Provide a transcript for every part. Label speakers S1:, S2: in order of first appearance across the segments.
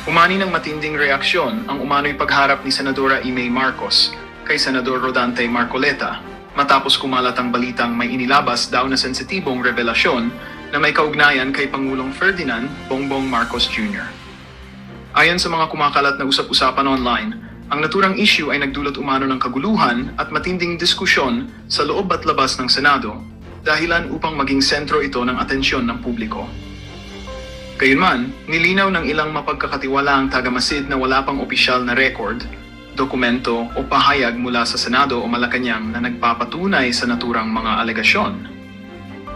S1: Umani ng matinding reaksyon ang umano'y pagharap ni Senadora Imee Marcos kay Senador Rodante Marcoleta matapos kumalat ang balitang may inilabas daw na sensitibong revelasyon na may kaugnayan kay Pangulong Ferdinand Bongbong Marcos Jr. Ayon sa mga kumakalat na usap-usapan online, ang naturang issue ay nagdulot umano ng kaguluhan at matinding diskusyon sa loob at labas ng Senado, dahilan upang maging sentro ito ng atensyon ng publiko. Gayunman, nilinaw ng ilang mapagkakatiwalaang tagamasid na wala pang opisyal na record, dokumento o pahayag mula sa Senado o Malacanang na nagpapatunay sa naturang mga alegasyon.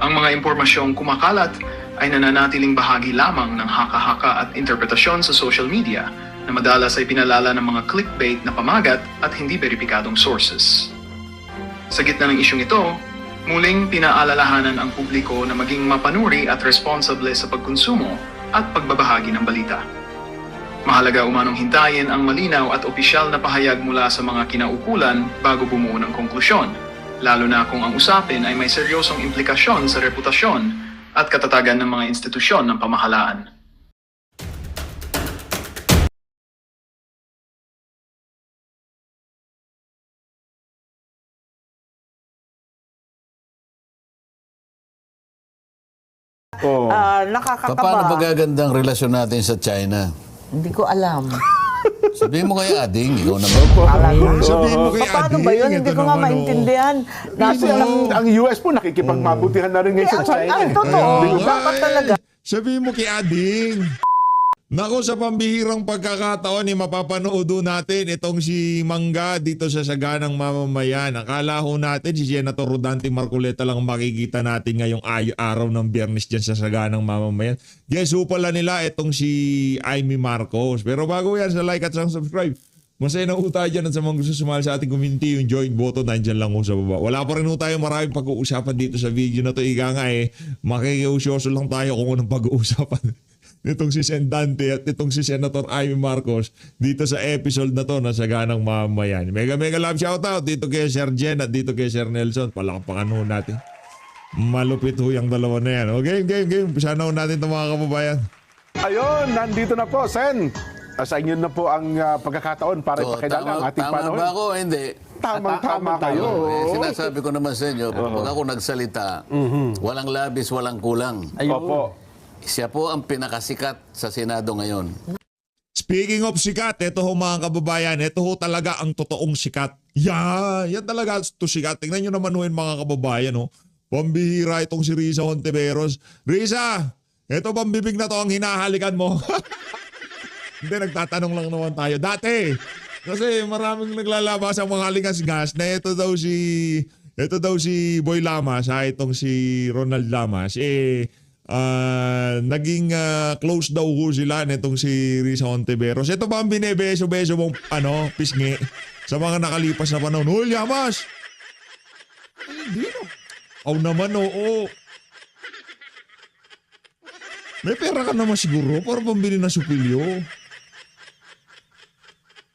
S1: Ang mga impormasyong kumakalat ay nananatiling bahagi lamang ng haka-haka at interpretasyon sa social media na madalas ay pinalala ng mga clickbait na pamagat at hindi beripikadong sources. Sa gitna ng isyong ito, muling pinaalalahanan ang publiko na maging mapanuri at responsable sa pagkonsumo at pagbabahagi ng balita. Mahalaga umanong hintayin ang malinaw at opisyal na pahayag mula sa mga kinaukulan bago bumuo ng konklusyon, lalo na kung ang usapin ay may seryosong implikasyon sa reputasyon at katatagan ng mga institusyon ng pamahalaan.
S2: Nakakakaba.
S3: Paano ba gagandang relasyon natin sa China?
S2: Hindi ko alam.
S3: Sabihin mo kay Ading, ikaw naman.
S4: Sabihin mo kay
S2: Paano
S4: Ading,
S2: ba yun?
S4: ito
S2: Hindi ko nga
S4: naman,
S2: maintindihan. Nasa
S5: Ang US po nakikipagmabutihan na rin ngayon sa China.
S2: Ay, totoo. Dapat talaga.
S4: Sabihin mo kay Ading. Nako, sa pambihirang pagkakataon, mapapanood natin itong si Mangga dito sa Saganang Mamamayan. Akala ho natin si Senator Rodante Marcoleta lang makikita natin ngayong araw ng Biyernes dyan sa Saganang Mamamayan. Yes, ho pala nila itong si Imee Marcos. Pero bago yan, sa like at sa subscribe, masaya na ho tayo dyan at sa mga gusto sumali sa ating community, yung join button, nandyan lang ho sa baba. Wala pa rin ho tayo maraming pag-uusapan dito sa video na to. Ika nga makikiusyoso lang tayo kung anong pag-uusapan nitong si Sendante at itong si Senator Imee Marcos dito sa episode na to na Saganang Mamamayan. Mega love shoutout dito kay Sir Jen at dito kay Sir Nelson. Palakpakan ho natin. Malupit ho yung dalawa na yan. Okay, game. Umpisa na ho natin ito mga kababayan.
S5: Ayun, nandito na po, Sen. Sa inyo na po ang pagkakataon para ipakilala ang ating
S3: tama
S5: panahon.
S3: ba ako? Hindi.
S5: Tamang-tama kayo.
S3: Sinasabi ko naman sa inyo, pag ako nagsalita, walang labis, walang kulang.
S5: Opo.
S3: Siya po ang pinakasikat sa Senado ngayon.
S4: Speaking of sikat, ito ho mga kababayan, ito ho talaga ang totoong sikat. Yan talaga to sikat. Tingnan nyo naman ho yung mga kababayan. Pambihira itong si Risa Hontiveros. Risa, ito bang bibig na to ang hinahalikan mo? Hindi, nagtatanong lang naman tayo. Dati, kasi maraming naglalabas ang mga lingas-gas na ito daw si Boy Lamas, itong si Ronald Lamas, naging close daw ho sila nitong si Risa Hontiveros. Ito ba ang binebeso-beso mong pisngi sa mga nakalipas na panahon? Hoy, Lamas! Hindi no. Aw naman, oo. May pera ka naman siguro para pambili na supilyo.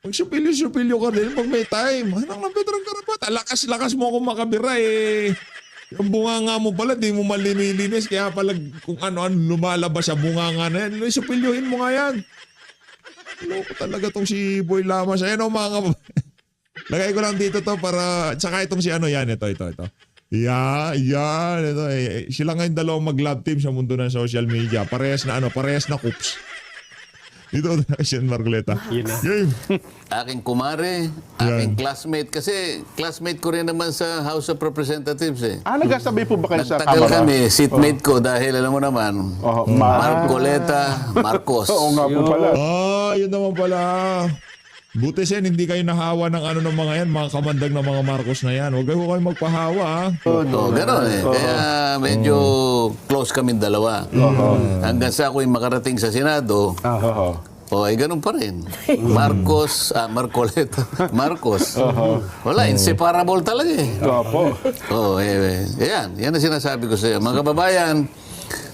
S4: Pag supilyo ka din, pag may time. Anong lang Pedro Karapat? Lakas mo akong makabira Yung bunganga mo pala, di mo malinilis. Kaya pala kung ano-ano lumalabas sa bunganga na yan. Supilyuhin mo nga yan. Loko talaga tong si Boy Lamas. Ayan o mga kababayan. Lagay ko lang dito to para... Tsaka itong si ito. Yan. Ito, sila ngayon dalawang mag-love team sa mundo ng social media. Parehas na coops. Dito na si Marcoleta. Game.
S3: Aking kumare, aking classmate. Kasi classmate ko rin naman sa House of Representatives
S5: Nagkasabay po ba kayo sa
S3: Nagtagal
S5: Kamara?
S3: kami, seatmate ko dahil alam mo naman, Marcoleta Marcos.
S5: Oo nga po pala.
S4: Yun naman pala. Buti Sen, hindi kayo nahawa ng ng mga yan, mga kamandag na mga Marcos na yan. Huwag kayo magpahawa.
S3: Gano'n Kaya medyo close kami dalawa. Hanggang sa ako'y makarating sa Senado, ganun pa rin. Marcoleta. Marcos. Wala, inseparable talaga
S5: Opo.
S3: Yan ang sinasabi ko sa iyo. Mga kababayan,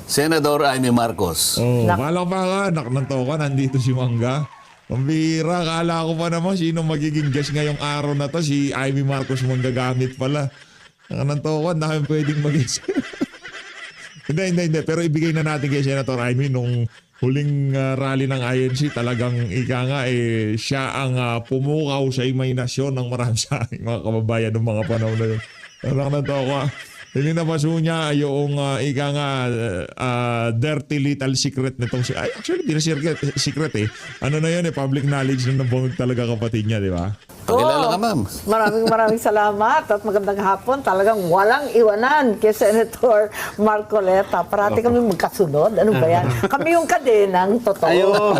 S3: Senador Imee Marcos.
S4: Palakpakan, naknantokan, nandito si Mangga. Pambihira, kala ko pa naman sino magiging guest ngayong araw na to. Si Imee Marcos mong gagamit pala. Naknantokan, na kami pwedeng mag-guest. Hindi. Pero ibigay na natin kay Senator Imee nung huling rally ng INC, talagang ika nga siya ang pumukaw sa imahinasyon ng marami sa aking mga kababayan ng mga panahon na yun. Anak na to ako. Hindi na maso niya yung ika nga dirty little secret nitong actually di na secret eh. Ano na yun public knowledge na nabungag talaga kapatid niya, di ba?
S3: Pakilala ka, ma'am.
S2: Maraming salamat at magandang hapon. Talagang walang iwanan kay Senator Marcoleta. Parati kami magkasunod. Ano ba yan? Kami yung kadenang totoo.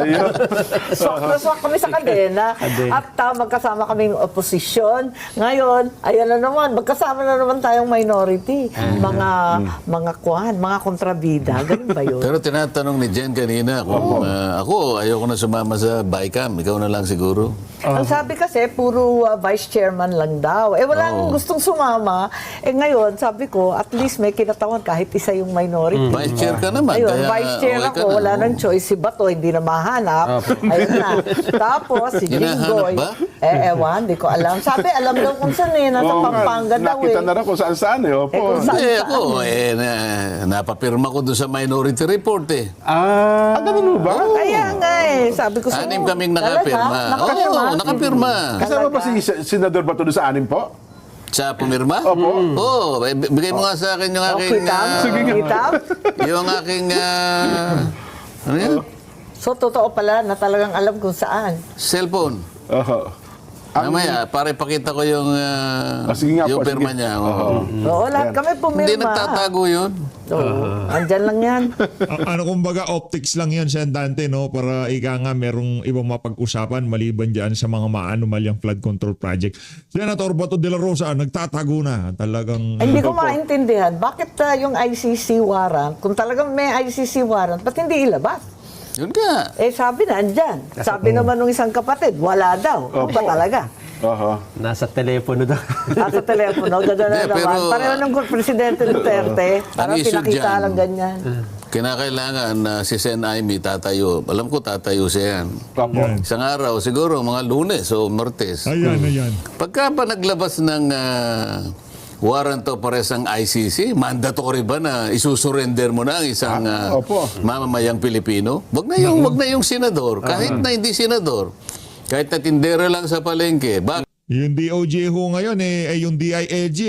S2: Swak na swak kami sa kadena. At magkasama kaming oposisyon. Ngayon, ayan na naman, magkasama na naman tayong minority. Mga kontrabida. Ganun ba yun?
S3: Pero tinatanong ni Jen kanina kung ako, ayoko na sumama sa BICAM. Ikaw na lang siguro.
S2: Ang sabi kasi, puro vice chairman lang daw. Walang gustong sumama. Ngayon, sabi ko, at least may kinatawan kahit isa yung minority.
S3: Vice chair ka naman.
S2: Ayun,
S3: kaya
S2: vice chair
S3: okay
S2: ako,
S3: ka na.
S2: wala nang choice. Si Bato, hindi na mahanap. Ayun na. Tapos, si
S3: Hinahanap
S2: Jinggoy.
S3: ba?
S2: Ewan, di ko alam. Sabi, alam daw kung saan nasa Pampanga daw
S5: Nakita na rin kung saan-saan Opo.
S2: kung saan
S3: Ako, napapirma ko doon sa Minority Report eh.
S5: Ganun ba?
S2: Kaya nga sabi ko sa
S3: Anim kaming nakapirma. Oo, nakapirma.
S5: Kasama ba si Senador Bato doon sa anim po?
S3: Sa pumirma?
S5: Opo.
S3: Oo, bigay mo nga sa akin yung aking...
S2: Kitam? Kitam?
S3: yung aking... ano yun?
S2: So, totoo pala na talagang alam kung saan.
S3: Cellphone.
S5: Oho.
S3: Mamaya, para ipakita ko yung,
S5: sige nga
S3: yung
S5: po,
S3: pirma
S5: sige.
S3: niya.
S2: Oo, lahat kami pumirma.
S3: Hindi nagtatago yun.
S2: Oo, andyan lang yan.
S4: Ano kumbaga optics lang yun, Sen Dante, no? Para ika nga merong ibang mapag-usapan maliban dyan sa mga maanumalyang flood control project. Senator Bato de la Rosa, nagtatago na. Talagang...
S2: Hindi ko maintindihan. Bakit yung ICC warrant, kung talagang may ICC warrant, ba't hindi ilabas?
S3: Yun ka.
S2: Sabi na, andyan. Sabi naman ng isang kapatid, wala daw. Ano ba talaga?
S5: Oho.
S6: Nasa telepono daw.
S2: Nasa telepono, gano'n na
S3: Hindi,
S2: naman.
S3: pero-
S2: Pareho ng Presidente Duterte. Parang
S3: issue
S2: pinakita
S3: dyan,
S2: lang ganyan.
S3: Kinakailangan na si Sen Aimee tatayo. Alam ko tatayo siya yan.
S5: Opo.
S3: Isang araw, siguro mga Lunes o Martes.
S4: Ayan.
S3: Pagka pa naglabas ng warrant of arrest ang ICC, mandatory ba na isusurrender mo na ang isang
S5: opo.
S3: mamamayang Pilipino? Wag na yung senador, kahit na hindi senador. Kahit na tindera lang sa palengke.
S4: Yung DOJ ho ngayon, yung DILG,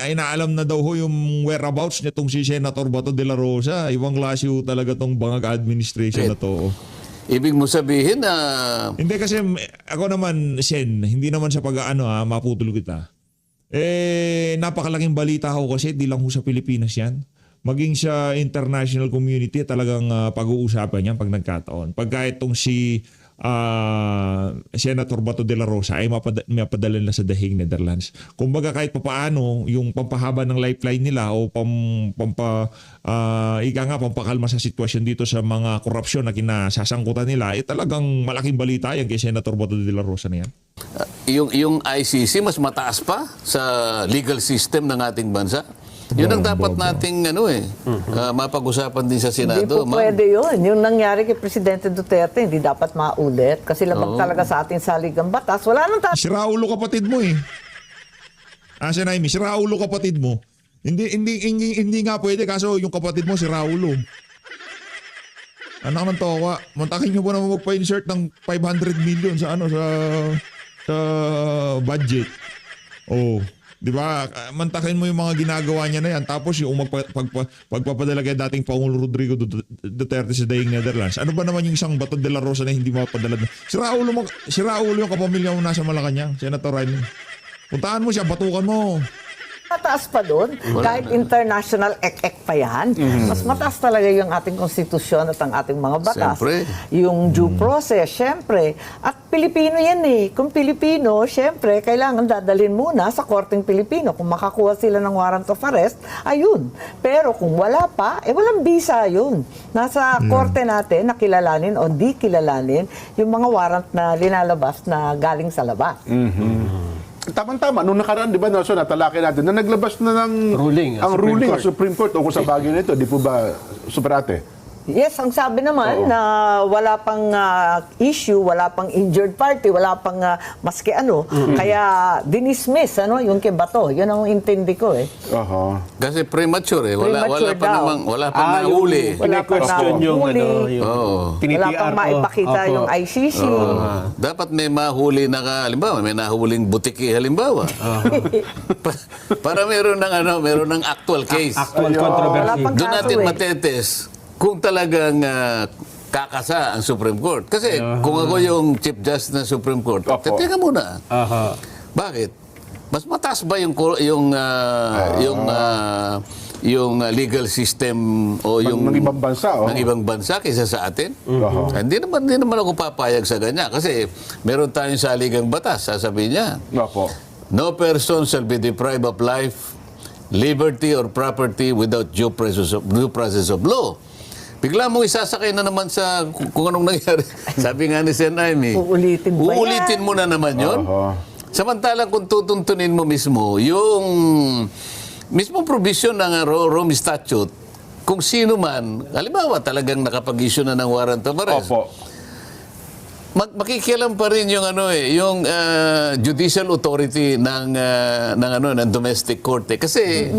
S4: inaalam na daw ho yung whereabouts nitong si Senator Bato de la Rosa. Ibang klase ho talaga tong bangag administration na to.
S3: Ibig mo sabihin na
S4: Hindi kasi ako naman, Sen, hindi naman sa pag-ano maputol kita. Napakalaking balita ho kasi di lang ho sa Pilipinas yan. Maging sa international community talagang pag-uusapan yan pag nagkataon. Pagka itong si Senator Bato de la Rosa ay mapadala na sa The Hague, Netherlands. Kumbaga kahit papaano yung pampahaba ng lifeline nila o pampakalma sa sitwasyon dito sa mga korupsyon na kinasasangkutan nila, talagang malaking balita yan kay Senator Bato de la Rosa na yan.
S3: yung ICC mas mataas pa sa legal system ng ating bansa. Yun ang dapat nating mapag-usapan din sa
S2: Hindi
S3: Senado.
S2: po pwede yun. Yung nangyari kay Presidente Duterte, hindi dapat maulit. Kasi labag talaga sa ating saligang batas. Wala nang
S4: Si Raulo kapatid mo Sen Aimee, si Raulo kapatid mo. Hindi nga pwede kaso yung kapatid mo si Raulo. Anak ng toka, mantakin niyo po naman magpa-insert ng 500 million sa sa budget. Oh, 'di ba? Mantakin mo yung mga ginagawa niya na yan tapos yung pagpapadala kay dating Pangulo Rodrigo Duterte sa Daing Netherlands. Ano ba naman yung isang Bato de la Rosa na hindi mapadala? Si Raulo yung kapamilya mo nasa Malacanang, Senator Raymond. Puntahan mo siya, batukan mo.
S2: mataas pa doon. Kahit international ek-ek pa yan. Mas mataas talaga yung ating konstitusyon at ang ating mga batas.
S3: Siyempre.
S2: Yung due process, syempre. At Pilipino yan eh. Kung Pilipino, syempre, kailangan dadalhin muna sa korteng Pilipino. Kung makakuha sila ng warrant of arrest, ayun. Pero kung wala pa, walang visa yun. Nasa korte natin na kilalanin o di kilalanin yung mga warrant na linalabas na galing sa labas.
S5: Tama-tama. Nung nakaraan, di ba, Nelson, natalaki natin, na naglabas na ng
S6: Ruling,
S5: ang
S6: Supreme
S5: ruling
S6: Court.
S5: ng Supreme Court tungkol sa bagay nito. Di po ba, Superate?
S2: Yes, ang sabi naman na wala pang issue, wala pang injured party, wala pang maski ano. Kaya dinismiss yung kay Bato. Yun ang intindi ko eh.
S5: Aha.
S3: Kasi premature eh. Wala
S2: Premature
S3: pa
S2: daw.
S3: namang, wala pa nahuli.
S2: Wala pa
S6: question yung
S2: nahuli.
S6: yung
S3: Oo.
S2: Wala pang maipakita yung ICC.
S3: Dapat may mahuli na halimbawa, may nahuling butiki halimbawa. Para meron ng actual case.
S6: Actual
S2: Wala
S6: controversy.
S2: pang
S3: Doon
S2: kaso
S3: natin
S2: eh.
S3: matetes kung talagang kakasa ang Supreme Court. Kasi kung ako yung Chief Justice ng Supreme Court,
S5: Opo.
S3: teka muna.
S6: Aha.
S3: Bakit? Mas mataas ba yung legal system o yung
S5: Ng ibang bansa,
S3: ng ibang bansa kaysa sa atin? Hindi naman ako papayag sa ganyan kasi meron tayong saligang batas, sasabihin niya.
S5: Opo.
S3: No person shall be deprived of life, liberty, or property without due process of law. Bigla mong isasakay na naman sa kung anong nangyari. Sabi nga ni Sen. Aimee,
S2: Uulitin ba yan?
S3: uulitin mo na naman yun. Samantalang kung tutuntunin mo mismo, yung mismo provision ng Rome Statute, kung sino man, halimbawa talagang nakapag-issue na ng warrant of arrest,
S5: Opo.
S3: makikialam pa rin yung yung judicial authority ng domestic court eh. Kasi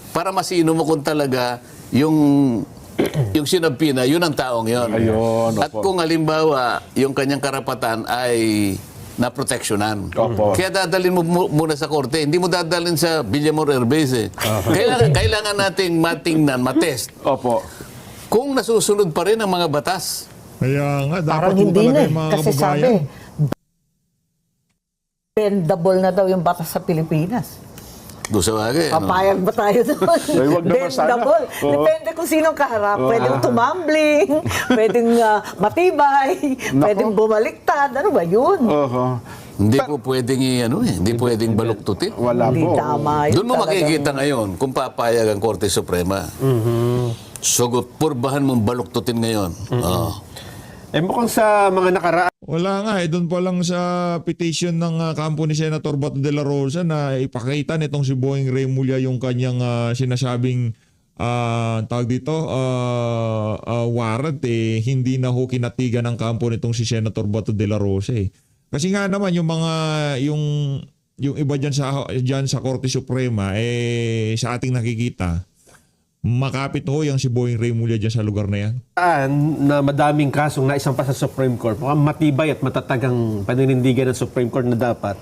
S3: para masino mo kung talaga yung sinabina, yun ang taong yun.
S5: Ayun,
S3: At
S5: opo.
S3: kung halimbawa yung kanyang karapatan ay naproteksyonan.
S5: Opo.
S3: Kaya dadalhin mo muna sa korte. Hindi mo dadalhin sa Villamor Airbase eh. Kailangan nating matingnan, matest.
S5: Opo.
S3: Kung nasusunod pa rin ang mga batas.
S4: Kaya nga, dapat
S2: Parang
S4: po
S2: hindi
S4: talaga
S2: na
S4: yung mga
S2: Kasi
S4: kababayan.
S2: sabi, bendable na daw yung batas sa Pilipinas.
S3: Doon sa bagay.
S2: Papayag ba tayo doon?
S5: Ay, wag naman sana.
S2: Bendable.
S5: Oo.
S2: Depende kung sinong kaharap. Pwedeng tumambling, pwedeng matibay, pwedeng bumaliktad. Ano ba yun?
S5: Aha.
S3: Hindi po pwedeng hindi pwedeng baluktutin.
S5: Wala
S2: Hindi
S5: po.
S2: tama yun.
S3: Doon mo
S2: talagang-
S3: makikita ngayon kung papayag ang Korte Suprema. Sugot, purbahan mong baluktutin ngayon. Oh.
S6: Mukhang sa mga nakaraan,
S4: Wala nga doon pa lang sa petition ng kampo ni Senator Bato de la Rosa na ipakita nitong si Boeing Remulla yung kanyang sinasabing tawag dito warrant hindi na ho kinatigan ng kampo nitong si Senator Bato de la Rosa eh. Kasi nga naman yung mga yung iba diyan sa Korte Suprema sa ating nakikita makapit ho yung si Boeing Remulla diyan sa lugar na yan.
S6: na madaming kasong naisampa sa Supreme Court, mukhang matibay at matatagang paninindigan ng Supreme Court na dapat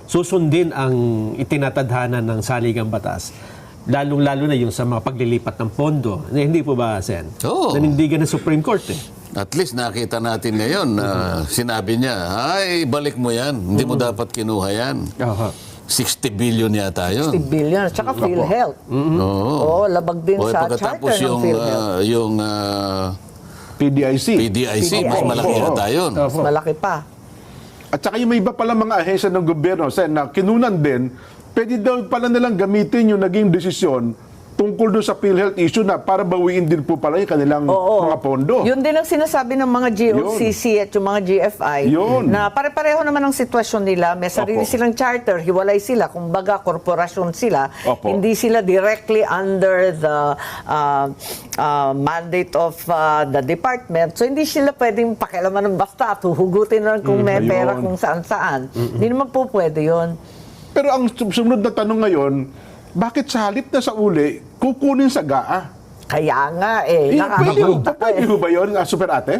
S6: susundin ang itinatadhana ng saligang batas. Lalong-lalo na yung sa mga paglilipat ng pondo. Hindi po ba, Sen?
S3: Oo.
S6: Nanindigan ng Supreme Court eh.
S3: At least nakita natin ngayon na sinabi niya, ay balik mo yan. Hindi mo dapat kinuha yan.
S6: Aha.
S3: 60 billion yata yun.
S2: 60 billion. Tsaka PhilHealth.
S3: Oo.
S2: Oo, labag din
S3: O
S2: sa
S3: pagkatapos
S2: charter ng PhilHealth.
S3: yung
S5: PDIC.
S3: PDIC, mas malaki yata yun.
S2: Mas malaki pa.
S5: At saka yung may iba pala mga ahensya ng gobyerno, Sen, na kinunan din, pwede daw pala nilang gamitin yung naging desisyon tungkol doon sa PhilHealth issue na para bawiin din po pala yung kanilang
S2: Oo.
S5: mga pondo.
S2: Yun din ang sinasabi ng mga GOCC at yung mga GFI
S5: Yun.
S2: na pare-pareho naman ang sitwasyon nila. May sarili
S5: Opo.
S2: silang charter, hiwalay sila. Kumbaga, korporasyon sila.
S5: Opo.
S2: Hindi sila directly under the mandate of the department. So, hindi sila pwedeng pakialaman ng basta at huhugutin lang kung may
S5: Ayun.
S2: pera kung saan-saan. Hindi naman po pwede yun.
S5: Pero ang sumunod na tanong ngayon, bakit sa halip na sa uli, kukunin sa GAA?
S2: Kaya nga
S5: Pwede
S2: nakakapunta
S5: ba yun, Super Ate?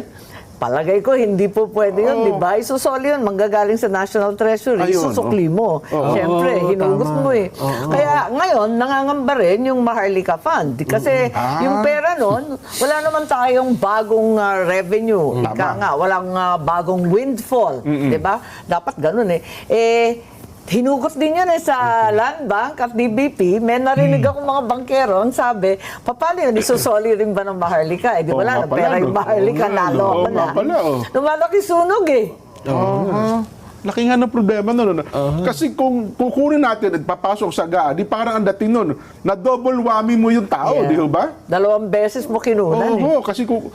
S2: Palagay ko, hindi po pwede yun, di ba? Isusoli yun, manggagaling sa National Treasury,
S5: Ayun,
S2: isusukli mo.
S5: Oo.
S2: Siyempre,
S6: Oo,
S2: hinugot
S6: tama.
S2: mo eh. Kaya ngayon, nangangamba rin yung Maharlika Fund. Kasi yung pera nun, wala naman tayong bagong revenue. Ika nga, walang bagong windfall. Di ba? Dapat ganun eh. Hinugot din yan sa Land Bank at DBP. May narinig akong mga bangkero, ang sabi, paano yun, isusoli rin ba ng Maharlika? Di
S5: Oo
S2: wala
S5: nga
S2: na
S5: pala,
S2: pera
S5: no?
S2: yung Maharlika,
S5: Oo nga,
S2: nalo
S5: oo
S2: ako
S5: nga
S2: na.
S5: pala, oh.
S2: Lumalaki sunog eh.
S5: Laki nga ng problema nun. Kasi kung kukunin natin at papasok sa GAA, di parang ang dating nun, na double whammy mo yung tao,
S2: Yeah.
S5: di ba?
S2: 2 beses mo kinunan eh.
S5: Oo, kasi kung...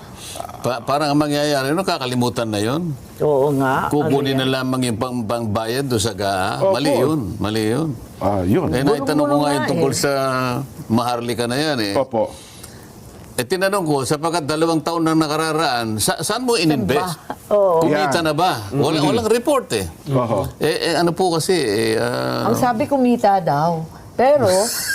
S3: Parang ang mangyayari, kakalimutan na yun.
S2: Oo nga.
S3: Kukunin
S2: Ano
S3: na lamang yung pangbayad doon sa GAA.
S5: Opo.
S3: Mali yun.
S5: Yun.
S3: Eh, naitanong ko
S2: Bulong-bulong
S3: nga yung
S2: nga
S3: tungkol
S2: eh.
S3: sa Maharlika na yan eh.
S5: Opo.
S3: tinanong ko, sapagkat 2 taon na nakararaan, saan mo ininvest?
S2: Oo.
S3: Kumita na ba? Walang report eh.
S5: Oho.
S3: Ano po kasi,
S2: Ang sabi kumita daw. Pero,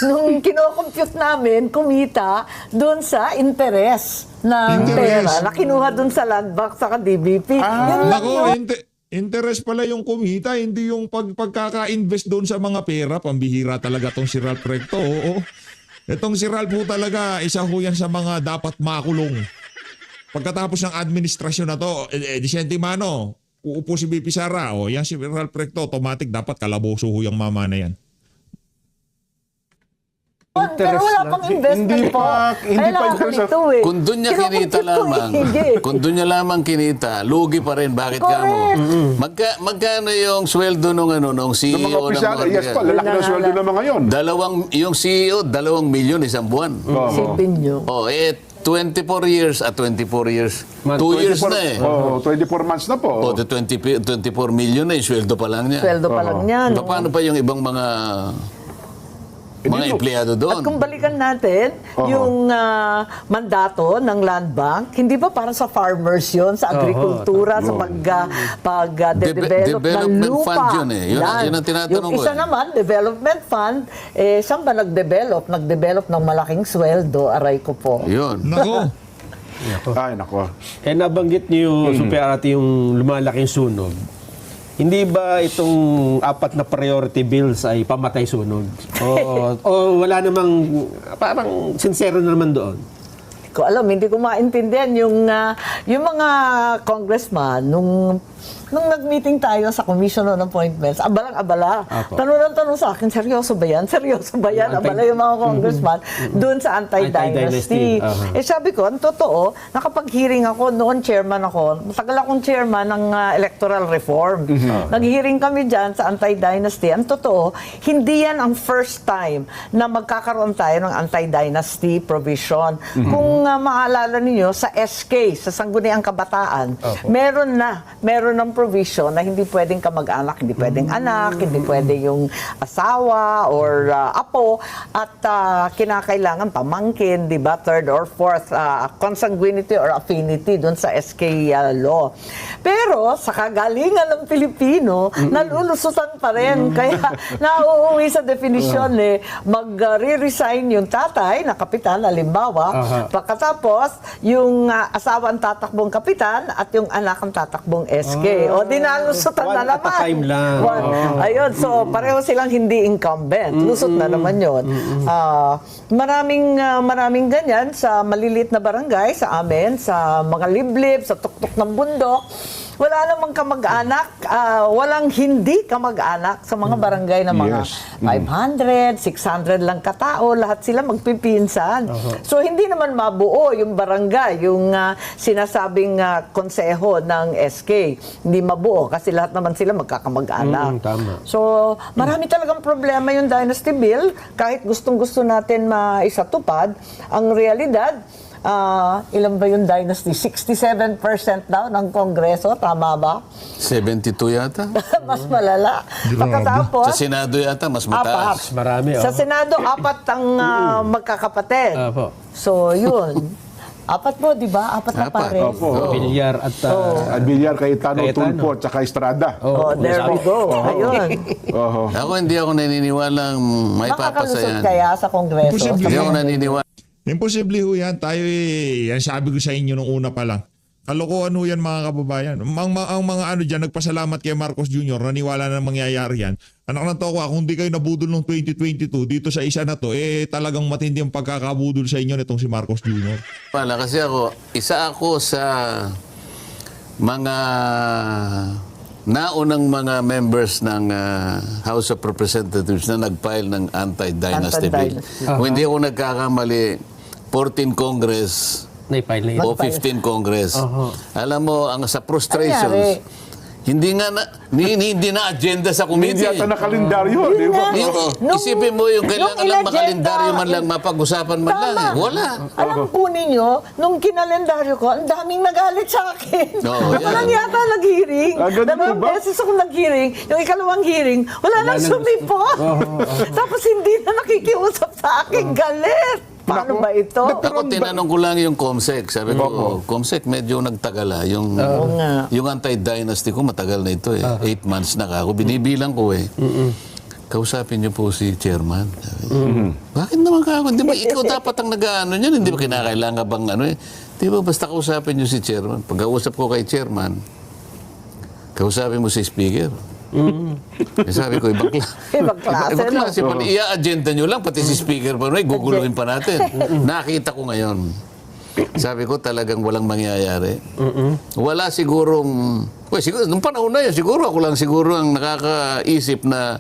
S2: nung kino-compute namin, kumita doon sa interest na pera na kinuha doon sa Land Bank sa DBP. Yun lang
S4: Nako,
S2: yun.
S4: interest pala yung kumita, hindi yung pagkaka-invest doon sa mga pera. Pambihira talaga tong si Ralph Recto. Oo. Itong si Ralph po talaga, isa ho yan sa mga dapat makulong. Pagkatapos ng administrasyon na to, di sentimano, uupo si BP Sara, o yan si Ralph Recto, automatic dapat kalaboso ho yung mama na yan.
S2: Pero wala pang investment
S5: Hindi
S2: po.
S5: pa
S2: Kailangan
S5: interest.
S2: ito eh.
S3: kung doon niya kinita
S2: Kino-compute ko
S3: lamang,
S2: eh.
S3: kung doon niya lamang kinita, lugi pa rin. Bakit ka mo? Magkano yung sweldo nung
S5: Ng
S3: CEO
S5: mga opisyal, yes pa, lalaki ng sweldo ng mga yon.
S3: Yung CEO, 2 milyon isang buwan.
S2: Isipin nyo.
S3: 24 years, 24 years. 2 years na eh.
S5: 24 months na po.
S3: 24 million na yung sweldo pa lang niya.
S2: Sweldo pa lang yan.
S3: Paano pa yung ibang mga empleyado
S2: At
S3: doon?
S2: kung balikan natin yung mandato ng Land Bank, hindi ba para sa farmers yun, sa agrikultura, sa pag-develop ng
S3: Development
S2: lupa?
S3: fund yun eh. Yun ang tinatanong
S2: yung
S3: ko
S2: isa
S3: eh.
S2: naman, development fund, saan ba nag-develop? Nag-develop ng malaking sweldo, aray ko po.
S3: Yun.
S4: Nako.
S5: Ay, nako.
S6: Nabanggit niyo, Super Ate, yung lumalaking sunog. Hindi ba itong 4 na priority bills ay pamatay sunog? O wala namang, parang sincero na naman doon?
S2: Ko alam, hindi ko maintindihan yung mga congressman nung nag-meeting tayo sa Commission on Appointments, abalang-abala.
S6: Apo.
S2: Tanong sa akin, seryoso ba yan? Seryoso ba yan? Abala yung mga congressman doon sa anti-dynasty.
S6: Anti-dynasty.
S2: Sabi ko, ang totoo, nakapag-hearing ako, noon chairman ako, matagal akong chairman ng electoral reform. Nag-hearing kami dyan sa anti-dynasty. Ang totoo, hindi yan ang first time na magkakaroon tayo ng anti-dynasty provision. Kung maalala niyo sa SK, sa Sangguniang Kabataan, meron ng provision na hindi pwedeng kamag-anak, hindi pwedeng anak, hindi pwede yung asawa or apo, at kinakailangan pamangkin, di ba, third or fourth consanguinity or affinity doon sa SK law. Pero sa kagalingan ng Pilipino, nalulusutan pa rin. Kaya nauuwi sa definisyon mag-re-resign yung tatay na kapitan, halimbawa, pagkatapos yung asawa ang tatakbong kapitan at yung anak ang tatakbong SK. O dinalusutan na
S6: One at a
S2: naman.
S6: time lang.
S2: Ayun, so pareho silang hindi incumbent. Lusot na naman yun. Maraming ganyan sa maliliit na barangay, sa amin, sa mga liblib, sa tuktok ng bundok. Wala namang kamag-anak, walang hindi kamag-anak sa mga barangay na mga 500, 600 lang katao, lahat sila magpipinsan. So hindi naman mabuo yung barangay, yung sinasabing konseho ng SK. Hindi mabuo kasi lahat naman sila magkakamag-anak.
S6: Tama.
S2: So marami talagang problema yung Dynasty Bill, kahit gustong-gusto natin maisatupad, ang realidad, ilan ba yung dynasty? 67% daw ng Kongreso, tama ba?
S3: 72 yata?
S2: Mas malala. Pagkatapos,
S3: Sa Senado yata, mas mataas.
S6: Marami,
S2: Sa Senado, 4 ang magkakapatid.
S6: Opo.
S2: So, yun. 4 po, di ba? 4 na
S3: 4.
S2: pare.
S5: Opo.
S6: Bilyar at...
S5: Adbilyar, Cayetano,
S6: Cayetano.
S5: Tulfo, at saka Estrada.
S2: Oh, there we go. Ayun.
S5: Oho.
S3: Hindi ako naniniwalang may papasa
S2: Makakalusot
S3: yan.
S2: kaya sa Kongreso.
S4: Posible.
S3: Hindi ako naniniwala.
S4: Imposible ho yan. Tayo yan sabi ko sa inyo nung una pa lang. Kalokohan ho yan mga kababayan. Ang mga ano dyan, nagpasalamat kay Marcos Jr. Naniwala na mangyayari yan. Anak ng toko, kung di kayo nabudol noong 2022 dito sa isa na to, talagang matindi ang pagkakabudol sa inyo nitong si Marcos Jr.
S3: Kasi isa ako sa mga naunang mga members ng House of Representatives na nag-file ng anti-dynasty bill.
S2: Anti-dynasty.
S3: Kung hindi ako nagkakamali, 14 Congress
S6: Naipile na
S3: o 15 Congress. Alam mo, ang sa frustrations,
S2: Anyari?
S3: hindi na agenda sa
S5: Hindi
S3: committee.
S5: yata na kalendaryo, di ba?
S3: Isipin mo yung kailangan lang
S2: inagenda,
S3: makalendaryo man lang, mapag-usapan man lang. Wala.
S2: Alam po ninyo, nung kinalendaryo ko, ang daming nagalit sa akin.
S3: Oo, yan.
S2: Walang yata nag-hearing.
S5: Ganun
S2: Dalawang
S5: po ba?
S2: beses ako nag-hearing. Yung ikalawang hearing, wala nang sumipot. Tapos hindi na nakikiusap sa akin. Galit. Paano ba ito?
S3: Ako, tinanong ko lang yung COMSEC. Sabi ko, COMSEC, medyo nagtagal Yung,
S2: nga.
S3: yung anti-dynasty ko, matagal na ito 8 months na ako. Binibilang ko Kausapin niyo po si chairman. Sabi niya. Bakit naman ka ako? Di ba ikaw dapat ang nag-ano niyan? Hindi ba kinakailangan bang Di ba basta kausapin niyo si chairman? Pagkausap ko kay chairman, kausapin mo si speaker. Sabi ko, ibang
S2: Ibang klase, no?
S3: Ia-agenda nyo lang, pati si speaker pa guguluhin pa natin. Nakita ko ngayon. Sabi ko, talagang walang mangyayari. Wala sigurong... siguro, nung panahon na yun, siguro ako lang siguro ang nakakaisip na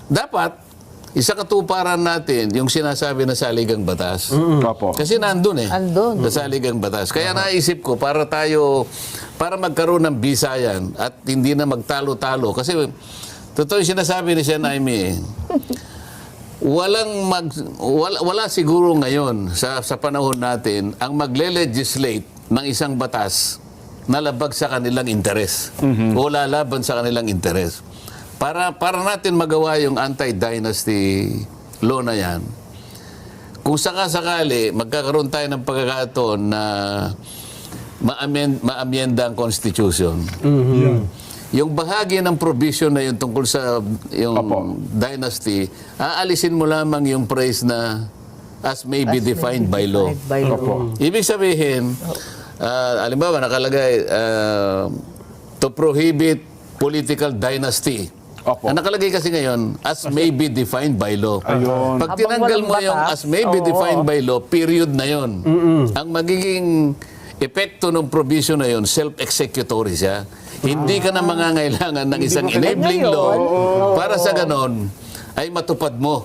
S3: dapat isa katuparan natin yung sinasabi na saligang batas.
S5: Opo.
S3: Kasi nandun
S2: Andun.
S3: sa saligang batas. Kaya naisip ko, para magkaroon ng bisayan at hindi na magtalo-talo. Kasi, totoo yung sinasabi ni Sen. Aimee, wala siguro ngayon sa panahon natin ang magle-legislate ng isang batas na labag sa kanilang interes o lalaban sa kanilang interes. Para natin magawa yung anti-dynasty law na yan, kung sakasakali magkakaroon tayo ng pagkakataon na maamyenda ang Constitution, yung bahagi ng provision na yun tungkol sa yung dynasty, aalisin mo lamang yung phrase na as may be defined by law. Ibig sabihin, halimbawa nakalagay to prohibit political dynasty.
S5: Opo.
S3: Ang nakalagay kasi ngayon, as may be defined by law.
S5: Ayun.
S3: Pag tinanggal mo
S2: walang
S3: yung
S2: batas,
S3: as may be defined by law, period na yon. Ang magiging epekto ng provision na yon, self-executory siya. Hindi ka na mangangailangan ng isang enabling law para sa ganon ay matupad mo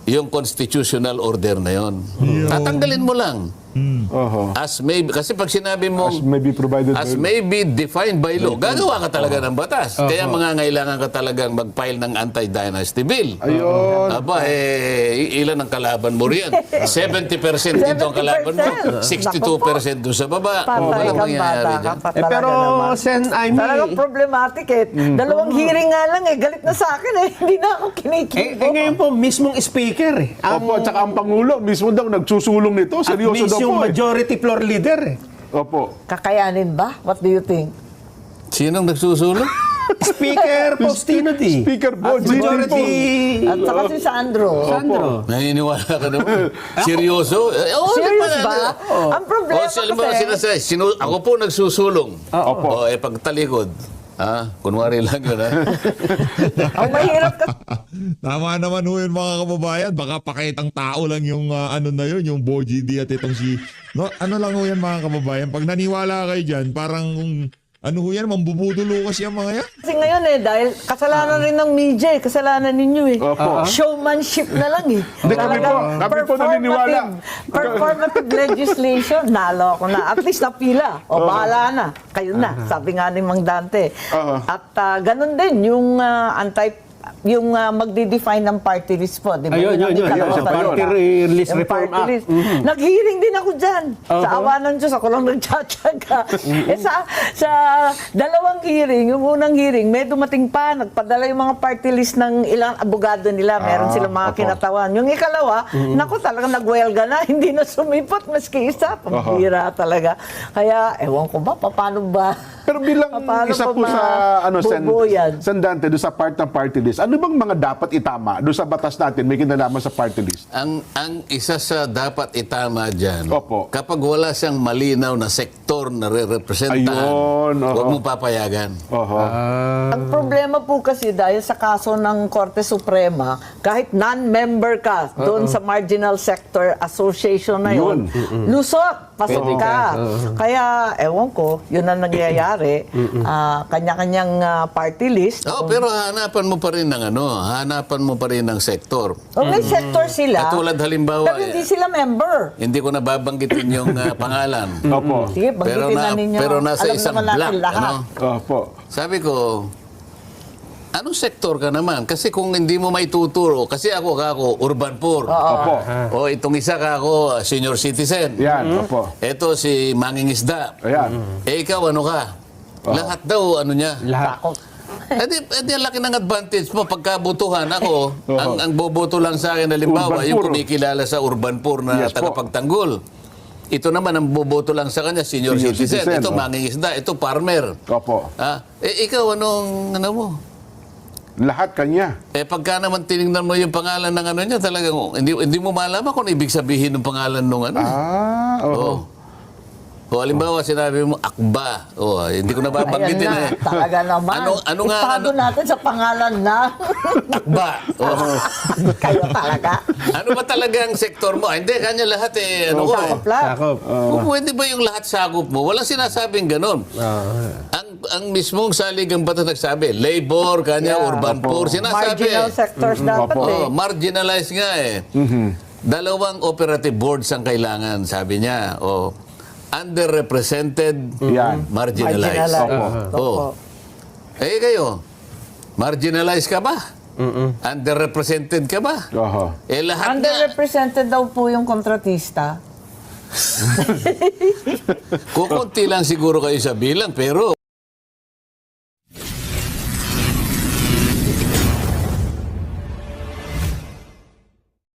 S3: yung constitutional order na yon. Tatanggalin mo lang. As may, kasi pag sinabi mo
S5: As may be provided by
S3: as may be defined by law, gagawa ka talaga ng batas. Kaya mangangailangan ka talagang mag-file ng anti-dynasty bill.
S5: Ayun.
S3: Aba, ilan ang kalaban mo riyan? 70% dito ang kalaban mo. 62% doon sa baba.
S2: Patay
S3: Walang
S2: kang
S3: mangyayari
S2: bata ka
S3: dyan.
S2: pa talaga
S6: pero,
S2: naman.
S6: Sen. Aimee,
S2: Talagang problematic Dalawang hearing nga lang galit na sa akin Hindi na ako kinikibo.
S6: ngayon po, mismong speaker
S5: Opo, at saka ang Pangulo, mismo daw nagsusulong nito.
S6: at
S5: Seryoso daw
S6: yung
S5: po
S6: majority floor leader
S5: Opo.
S2: Kakayanin ba? What do you think?
S3: Sinong nagsusulong?
S6: Speaker Faustino D.
S5: Speaker po,
S6: At
S5: Gigi
S6: majority
S2: At saka si Sandro.
S6: Sandro.
S3: Naniniwala ka naman. Seryoso?
S2: Serious ba? Ang problema kasi...
S3: Ako po nagsusulong.
S5: Opo.
S3: Pagtalikod. Kunwari lang yun,
S2: Ang mahirap kasi...
S4: Tama naman ho yun mga kababayan. Baka pakitang tao lang yung ano na yun, yung Boji D at itong si... No, ano lang ho yan mga kababayan. Pag naniwala kayo dyan, parang ano ho yan, mambubudulo kasi ang mga yan.
S2: Kasi ngayon dahil kasalanan rin ng media kasalanan ninyo
S5: Opo.
S2: Showmanship na lang
S5: Hindi, kami po naniniwala.
S2: Performative legislation, nalo ako na. At least napila. Bahala na. Kayo na. Sabi nga ni Mang Dante. At ganun din, yung magdi-define ng party list po. Di ba?
S6: Ayun,
S2: Yung
S6: yun.
S2: ikalawa
S6: Sa
S2: pa
S6: party
S2: yun,
S6: list
S2: yung
S6: reform
S2: party
S6: act.
S2: list. Nag-hearing din ako dyan. Sa awa ng Diyos, ako lang nagtsatsaga. Sa dalawang hearing, yung unang hearing, may dumating pa, nagpadala yung mga party list ng ilang abogado nila. Meron silang mga kinatawan. Yung ikalawa, naku, talagang nagwelga na. Hindi na sumipat, maski isa. Pambira talaga. Kaya, ewan ko ba, paano ba?
S5: Pero bilang
S2: Paano
S5: isa
S2: pa
S5: po sa
S2: bubuyan?
S5: Sen Dante, doon sa part ng party list, ano bang mga dapat itama doon sa batas natin may kinalaman sa party list?
S3: Ang isa sa dapat itama dyan,
S5: Opo.
S3: kapag wala siyang malinaw na sektor na re-representahan,
S5: Ayun,
S3: huwag mo papayagan.
S2: Ang problema po kasi dahil sa kaso ng Korte Suprema, kahit non-member ka doon sa Marginal Sector Association na yun, lusot, pasok ka. Kaya, ewan ko, yun ang nangyayari. Kanya-kanyang party list.
S3: Pero hanapan mo pa rin ng sektor.
S2: May sector sila,
S3: Katulad halimbawa,
S2: pero hindi sila member.
S3: hindi ko nababanggitin yung pangalan.
S5: Opo.
S2: Sige, banggitin na ninyo.
S3: Pero nasa
S2: Alam
S3: isang
S2: naman natin
S3: block.
S2: lahat.
S5: Opo.
S3: Sabi ko, anong sektor ka naman? Kasi kung hindi mo maituturo, kasi ako urban poor.
S5: Opo.
S3: O itong isa ako, senior citizen.
S5: Yan, opo.
S3: Ito si mangingisda.
S5: Ayan.
S3: Ikaw ano ka? Lahat daw, ano niya.
S6: Lahat.
S2: Takot.
S3: Edi ang laki ng advantage mo. Pagkabutuhan ako, ang boboto lang sa akin, halimbawa,
S5: Urban
S3: yung
S5: poor.
S3: kumikilala sa urban poor na
S5: Yes po.
S3: tagapagtanggol. Ito naman, ang boboto lang sa kanya, senior
S5: Senior
S3: citizen.
S5: citizen,
S3: Ito,
S5: oh.
S3: mangingisda. Ito, farmer.
S5: Opo.
S3: Ikaw, ano mo?
S5: Lahat kanya.
S3: Pagka naman tinignan mo yung pangalan ng ano niya, talagang hindi mo malaman kung ibig sabihin ng pangalan ng ano.
S5: Oo.
S3: O halimbawa, sinabi mo, Akba. Hindi ko nababanggitin
S2: Ayan na, talaga naman.
S3: Ano nga,
S2: Itago natin sa pangalan na.
S3: Akba.
S2: Kayo talaga.
S3: Ano ba talaga ang sektor mo? Hindi, kanya lahat ano ko
S2: Sakop lang.
S6: Sakop.
S3: Kung pwede ba yung lahat sakop mo? Walang sinasabing ganon. Ang mismong saligang batas nagsabi, labor, kanya, urban poor. Sinasabi
S2: Marginal sectors dapat eh.
S3: marginalized nga eh. Dalawang operative boards ang kailangan, sabi niya. Underrepresented,
S5: Yan.
S3: marginalized.
S2: Marginalized.
S3: Oh. Kayo, marginalized ka ba? Underrepresented ka ba?
S5: Oho.
S3: Lahat nga.
S2: Underrepresented daw po yung kontratista.
S3: Kukunti lang siguro kayo sa bilang, pero